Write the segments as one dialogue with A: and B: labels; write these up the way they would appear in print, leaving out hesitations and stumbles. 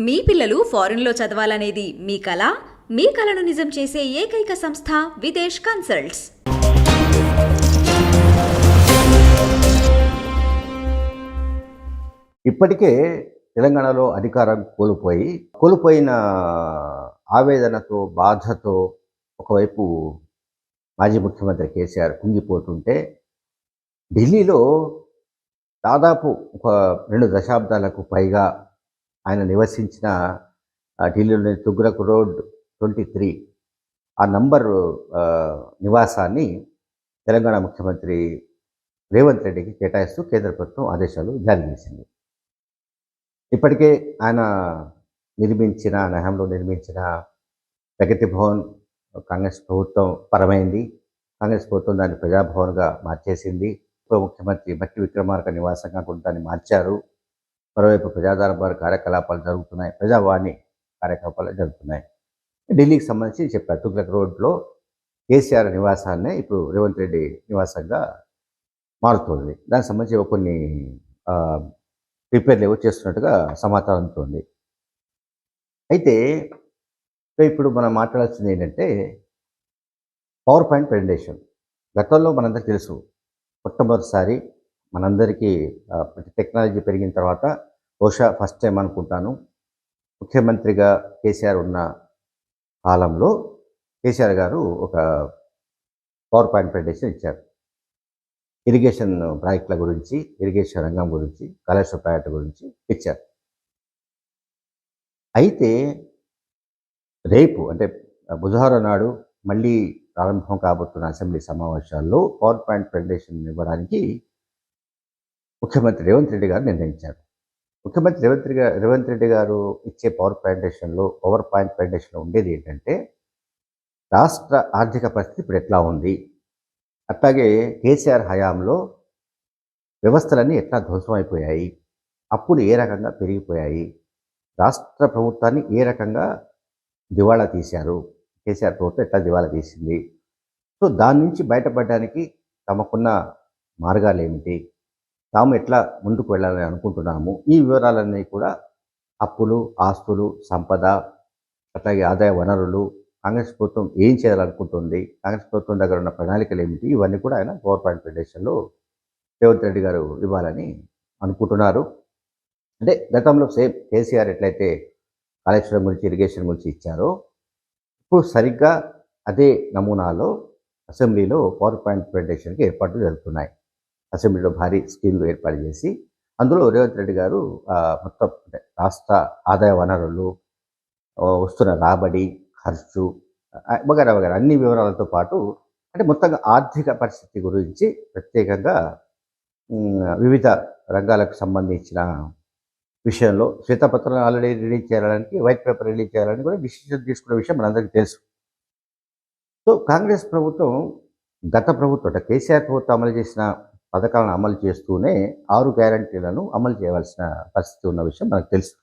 A: మీ పిల్లలు ఫారెన్లో చదవాలనేది మీ కల? మీ కలను నిజం చేసే ఏకైక సంస్థ విదేశ్ కన్సల్ట్స్.
B: ఇప్పటికే తెలంగాణలో అధికారం కోల్పోయిన ఆవేదనతో, బాధతో ఒకవైపు మాజీ ముఖ్యమంత్రి కేసీఆర్ కుంగిపోతుంటే, ఢిల్లీలో దాదాపు ఒక 2 దశాబ్దాలకు పైగా ఆయన నివసించిన ఢిల్లీలోని తుగ్లక్ రోడ్ 23 ఆ నంబరు నివాసాన్ని తెలంగాణ ముఖ్యమంత్రి రేవంత్ రెడ్డికి కేటాయిస్తూ కేంద్ర ప్రభుత్వం ఆదేశాలు జారీ చేసింది. ఇప్పటికే ఆయన హయాంలో నిర్మించిన ప్రగతి భవన్ కాంగ్రెస్ ప్రభుత్వం పరమైంది. కాంగ్రెస్ ప్రభుత్వం దాన్ని ప్రజాభవన్గా మార్చేసింది. ఉప ముఖ్యమంత్రి మట్టి విక్రమార్క నివాసంగా కూడా దాన్ని మార్చారు. మరోవైపు ప్రజాదర్బార్ కార్యకలాపాలు జరుగుతున్నాయి, ప్రజావాణి కార్యకలాపాలు జరుగుతున్నాయి. ఢిల్లీకి సంబంధించి చెప్పారు, తుగ్లక్ రోడ్లో కేసీఆర్ నివాసాన్నే ఇప్పుడు రేవంత్ రెడ్డి నివాసంగా మారుతుంది. దానికి సంబంధించి కొన్ని రిపేర్లు ఏవో చేస్తున్నట్టుగా సమాచారం అందుతోంది. అయితే ఇప్పుడు మనం మాట్లాడాల్సింది ఏంటంటే పవర్ పాయింట్ ప్రెజెంటేషన్. గతంలో మనందరికీ తెలుసు, మొట్టమొదటిసారి మనందరికీ టెక్నాలజీ పెరిగిన తర్వాత బహుశా ఫస్ట్ టైం అనుకుంటాను, ముఖ్యమంత్రిగా కేసీఆర్ ఉన్న కాలంలో కేసీఆర్ గారు ఒక పవర్ పాయింట్ ప్రెజెంటేషన్ ఇచ్చారు. ఇరిగేషన్ ప్రాజెక్టుల గురించి, ఇరిగేషన్ రంగం గురించి, కాళేశ్వరం ప్రాజెక్టు గురించి ఇచ్చారు. అయితే రేపు అంటే బుధవారం నాడు మళ్ళీ ప్రారంభం కాబోతున్న అసెంబ్లీ సమావేశాల్లో పవర్ పాయింట్ ప్రెజెంటేషన్ ఇవ్వడానికి ముఖ్యమంత్రి రేవంత్ రెడ్డి గారు నిర్ణయించారు. ముఖ్యమంత్రి రేవంత్ రెడ్డి గారు ఇచ్చే పవర్ పాయింట్ ప్రెజెంటేషన్లో ఉండేది ఏంటంటే, రాష్ట్ర ఆర్థిక పరిస్థితి ఇప్పుడు ఎట్లా ఉంది, అట్లాగే కేసీఆర్ హయాంలో వ్యవస్థలన్నీ ఎట్లా ధ్వంసమైపోయాయి, అప్పులు ఏ రకంగా పెరిగిపోయాయి, రాష్ట్ర ప్రభుత్వాన్ని ఏ రకంగా దివాళా తీశారు, కేసీఆర్ ప్రభుత్వం ఎట్లా దివాళా తీసింది, సో దాని నుంచి బయటపడడానికి తమకున్న మార్గాలు ఏమిటి, తాము ఎట్లా ముందుకు వెళ్ళాలని అనుకుంటున్నాము, ఈ వివరాలన్నీ కూడా అప్పులు, ఆస్తులు, సంపద, అట్లాగే ఆదాయ వనరులు, కాంగ్రెస్ ప్రభుత్వం ఏం చేయాలనుకుంటుంది, కాంగ్రెస్ ప్రభుత్వం దగ్గర ఉన్న ప్రణాళికలు ఏమిటి, ఇవన్నీ కూడా ఆయన పవర్ పాయింట్ ప్రెజెంటేషన్లో రేవంత్ రెడ్డి గారు ఇవ్వాలని అనుకుంటున్నారు. అంటే గతంలో సేమ్ కేసీఆర్ ఎట్లయితే కాళేశ్వరం గురించి, ఇరిగేషన్ గురించి ఇచ్చారో, ఇప్పుడు సరిగ్గా అదే నమూనాలో అసెంబ్లీలో పవర్ పాయింట్ ప్రెజెంటేషన్కి ఏర్పాట్లు జరుగుతున్నాయి. అసెంబ్లీలో భారీ స్క్రీన్లు ఏర్పాటు చేసి అందులో రేవంత్ రెడ్డి గారు మొత్తం అంటే రాష్ట్ర ఆదాయ వనరులు, వస్తున్న రాబడి, ఖర్చు వగైరా వగైరా అన్ని వివరాలతో పాటు అంటే మొత్తంగా ఆర్థిక పరిస్థితి గురించి ప్రత్యేకంగా వివిధ రంగాలకు సంబంధించిన విషయంలో శ్వేతపత్రం ఆల్రెడీ రిలీజ్ చేయాలని, వైట్ పేపర్ రిలీజ్ చేయాలని కూడా డిసిషన్ తీసుకునే విషయం మనందరికీ తెలుసు. సో కాంగ్రెస్ ప్రభుత్వం గత ప్రభుత్వం అంటే కేసీఆర్ ప్రభుత్వం అమలు చేసిన పథకాలను అమలు చేస్తూనే 6 గ్యారంటీలను అమలు చేయవలసిన పరిస్థితి ఉన్న విషయం మనకు తెలుసు.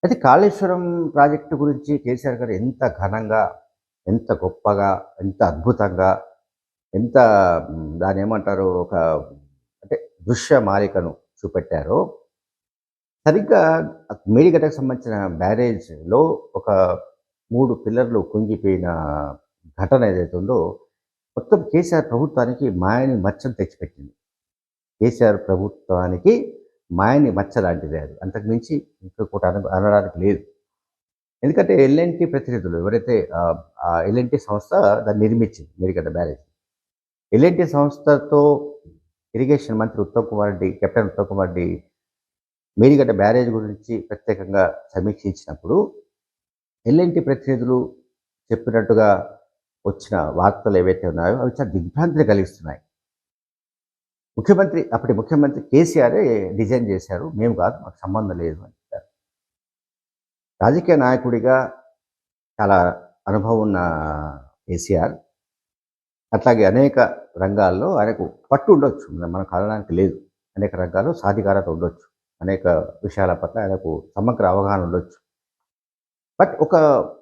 B: అయితే కాళేశ్వరం ప్రాజెక్టు గురించి కేసీఆర్ గారు ఎంత ఘనంగా, ఎంత గొప్పగా, ఎంత అద్భుతంగా, ఎంత దాని ఏమంటారు ఒక అంటే దృశ్యమాలికను చూపెట్టారో, సరిగ్గా మేడిగడ్డకు సంబంధించిన బ్యారేజ్లో ఒక 3 పిల్లర్లు కుంగిపోయిన ఘటన ఏదైతే ఉందో మొత్తం కేసీఆర్ ప్రభుత్వానికి మాయని మచ్చను తెచ్చిపెట్టింది. కేసీఆర్ ప్రభుత్వానికి మాయని మచ్చ లాంటిది అది, అంతకుమించి ఇంకొకటి అనడానికి లేదు. ఎందుకంటే ఎల్ఎన్టీ ప్రతినిధులు ఎవరైతే ఎల్ఎన్టీ సంస్థ దాన్ని నిర్మించింది మేడిగడ్డ బ్యారేజ్, ఎల్ఎన్టీ సంస్థతో ఇరిగేషన్ మంత్రి కెప్టెన్ ఉత్తమ్ కుమార్ రెడ్డి మేడిగడ్డ బ్యారేజ్ గురించి ప్రత్యేకంగా సమీక్షించినప్పుడు ఎల్ఎన్టీ ప్రతినిధులు చెప్పినట్టుగా వచ్చిన వార్తలు ఏవైతే ఉన్నాయో అవి చాలా దిగ్భ్రాంతిని కలిగిస్తున్నాయి. అప్పటి ముఖ్యమంత్రి కేసీఆరే డిజైన్ చేశారు, మేము కాదు, మాకు సంబంధం లేదు అని చెప్పారు. రాజకీయ నాయకుడిగా చాలా అనుభవం ఉన్న కేసీఆర్ అట్లాగే అనేక రంగాల్లో ఆయనకు పట్టు ఉండొచ్చు, మనం కాదనడానికి లేదు. అనేక రంగాల్లో సాధికారత ఉండొచ్చు, అనేక విషయాల పట్ల ఆయనకు సమగ్ర అవగాహన ఉండొచ్చు. బట్ ఒక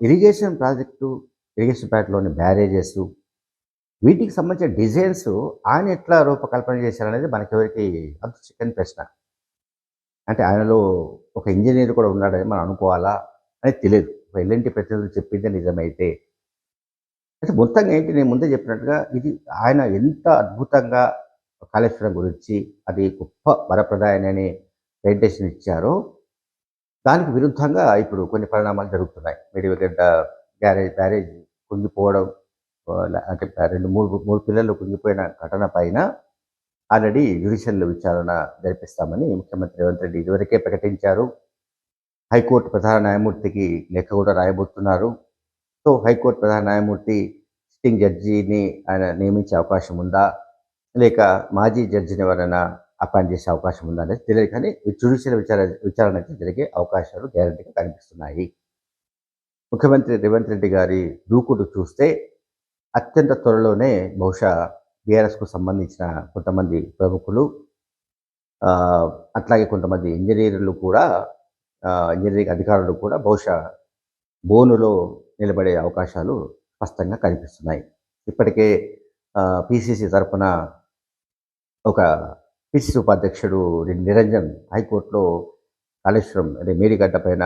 B: ఇరిగేషన్ ప్రాజెక్టులోని బ్యారేజెస్, వీటికి సంబంధించిన డిజైన్స్ ఆయన ఎట్లా రూపకల్పన చేశారనేది మనకెవరికి అంత చిక్కని ప్రశ్న. అంటే ఆయనలో ఒక ఇంజనీర్ కూడా ఉన్నాడని మనం అనుకోవాలా అనేది తెలియదు. ఒక ఎల్ఎన్టీ ప్రతినిధులు చెప్పిందే నిజమైతే. అయితే మొత్తంగా ఏంటి నేను ముందే చెప్పినట్టుగా ఇది ఆయన ఎంత అద్భుతంగా కాళేశ్వరం గురించి అది గొప్ప వరప్రదాయనని ప్రెజెంటేషన్ ఇచ్చారో, దానికి విరుద్ధంగా ఇప్పుడు కొన్ని పరిణామాలు జరుగుతున్నాయి. మేడిగడ్డ బ్యారేజ్ కుంగిపోవడం, అంటే 2, 3 పిల్లలు కుంగిపోయిన ఘటన పైన ఆల్రెడీ జ్యుడిషియల్ విచారణ జరిపిస్తామని ముఖ్యమంత్రి రేవంత్ రెడ్డి ఇదివరకే ప్రకటించారు. హైకోర్టు ప్రధాన న్యాయమూర్తికి లేఖ కూడా రాయబోతున్నారు. సో, హైకోర్టు ప్రధాన న్యాయమూర్తి సిట్టింగ్ జడ్జిని ఆయన నియమించే అవకాశం ఉందా? లేక మాజీ జడ్జిని ఎవరైనా అపాయింట్ చేసే అవకాశం ఉందా అనేది తెలియదు. కానీ జ్యుడిషియల్ విచారణ అయితే జరిగే అవకాశాలు గ్యారంటీగా కనిపిస్తున్నాయి. ముఖ్యమంత్రి రేవంత్ రెడ్డి గారి దూకుడు చూస్తే అత్యంత త్వరలోనే బహుశా బీఆర్ఎస్కు సంబంధించిన కొంతమంది ప్రముఖులు, అట్లాగే కొంతమంది ఇంజనీర్లు కూడా, ఇంజనీరింగ్ అధికారులు కూడా బహుశా బోనులో నిలబడే అవకాశాలు స్పష్టంగా కనిపిస్తున్నాయి. ఇప్పటికే పిసిసి తరఫున ఒక పిసిసి ఉపాధ్యక్షుడు నిరంజన్ హైకోర్టులో కాళేశ్వరం అదే మేడిగడ్డ పైన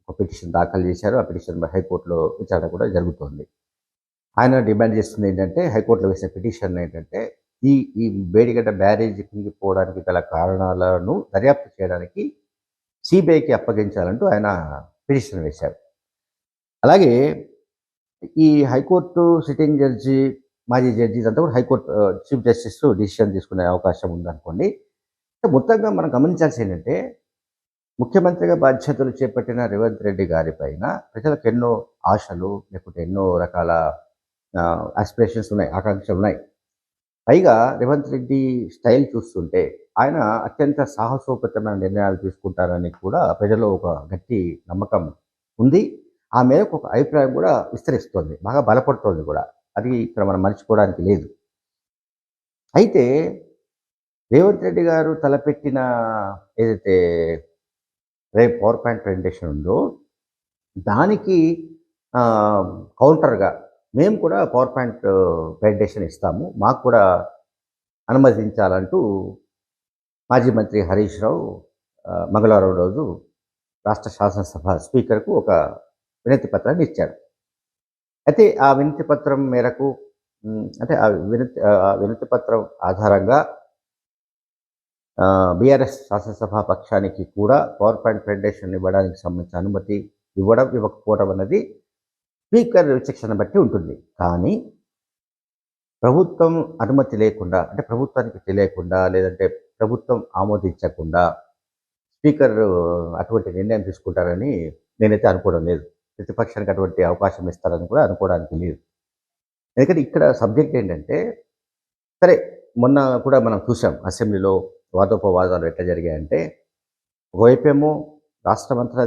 B: ఒక పిటిషన్ దాఖలు చేశారు. ఆ పిటిషన్ హైకోర్టులో విచారణ కూడా జరుగుతోంది. ఆయన డిమాండ్ చేస్తుంది ఏంటంటే, హైకోర్టులో వేసిన పిటిషన్ ఏంటంటే, ఈ ఈ మేడిగడ్డ బ్యారేజ్ కుంగిపోవడానికి గల కారణాలను దర్యాప్తు చేయడానికి సిబిఐకి అప్పగించాలంటూ ఆయన పిటిషన్ వేశారు. అలాగే ఈ హైకోర్టు సిట్టింగ్ జడ్జి, మాజీ జడ్జి ఇదంతా కూడా హైకోర్టు చీఫ్ జస్టిస్ డిసిషన్ తీసుకునే అవకాశం ఉందనుకోండి. మొత్తంగా మనం గమనించాల్సింది ఏంటంటే, ముఖ్యమంత్రిగా బాధ్యతలు చేపట్టిన రేవంత్ రెడ్డి గారి పైన ప్రజలకు ఎన్నో ఆశలు, లేకుంటే ఎన్నో రకాల ఆస్పిరేషన్స్ ఉన్నాయి, ఆకాంక్షలు ఉన్నాయి. పైగా రేవంత్ రెడ్డి స్టైల్ చూస్తుంటే ఆయన అత్యంత సాహసోపేతమైన నిర్ణయాలు తీసుకుంటారని కూడా ప్రజల్లో ఒక గట్టి నమ్మకం ఉంది. ఆ మేరకు ఒక అభిప్రాయం కూడా విస్తరిస్తోంది, బాగా బలపడుతోంది కూడా. అది ఇక్కడ మనం మర్చిపోవడానికి లేదు. అయితే రేవంత్ రెడ్డి గారు తలపెట్టిన ఏదైతే రేపు పవర్ పాయింట్ ప్రెజెంటేషన్ ఉందో, దానికి కౌంటర్గా మేము కూడా పవర్ పాయింట్ ప్రెజెంటేషన్ ఇస్తాము, మాకు కూడా అనుమతించాలంటూ మాజీ మంత్రి హరీష్ రావు మంగళవారం రోజు రాష్ట్ర శాసనసభ స్పీకర్కు ఒక వినతి పత్రాన్ని ఇచ్చాడు. అయితే ఆ వినతి పత్రం మేరకు అంటే ఆ వినతి పత్రం ఆధారంగా బీఆర్ఎస్ శాసనసభ పక్షానికి కూడా పవర్ పాయింట్ ప్రెజెంటేషన్ ఇవ్వడానికి సంబంధించిన అనుమతి ఇవ్వడం ఇవ్వకపోవడం అన్నది స్పీకర్ విచక్షణ బట్టి ఉంటుంది. కానీ ప్రభుత్వం అనుమతి లేకుండా, అంటే ప్రభుత్వానికి తెలియకుండా, లేదంటే ప్రభుత్వం ఆమోదించకుండా స్పీకర్ అటువంటి నిర్ణయం తీసుకుంటారని నేనైతే అనుకోవడం లేదు. ప్రతిపక్షానికి అటువంటి అవకాశం ఇస్తారని కూడా అనుకోవడానికి లేదు. ఎందుకంటే ఇక్కడ సబ్జెక్ట్ ఏంటంటే, సరే మొన్న కూడా మనం చూసాం అసెంబ్లీలో వాదోపవాదాలు ఎట్లా జరిగాయంటే, ఒకవైపేమో రాష్ట్రమంతా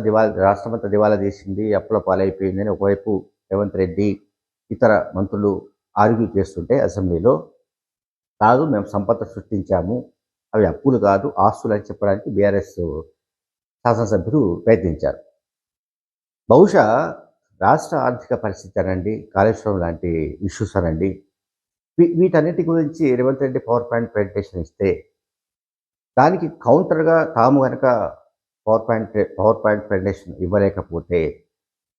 B: దివాలా తీసింది, అప్పుల పాలైపోయిందని ఒకవైపు రేవంత్ రెడ్డి ఇతర మంత్రులు ఆర్గ్యూ చేస్తుంటే అసెంబ్లీలో, కాదు మేము సంపద సృష్టించాము, అవి అప్పులు కాదు ఆస్తులు అని చెప్పడానికి బీఆర్ఎస్ శాసనసభ్యులు ప్రయత్నించారు. బహుశా రాష్ట్ర ఆర్థిక పరిస్థితి అనండి, కాళేశ్వరం లాంటి ఇష్యూస్ అనండి, వీటన్నిటి గురించి Revanth Reddy power point presentation ఇస్తే, దానికి కౌంటర్గా తాము కనుక పవర్ పాయింట్ ప్రెజెంటేషన్ ఇవ్వలేకపోతే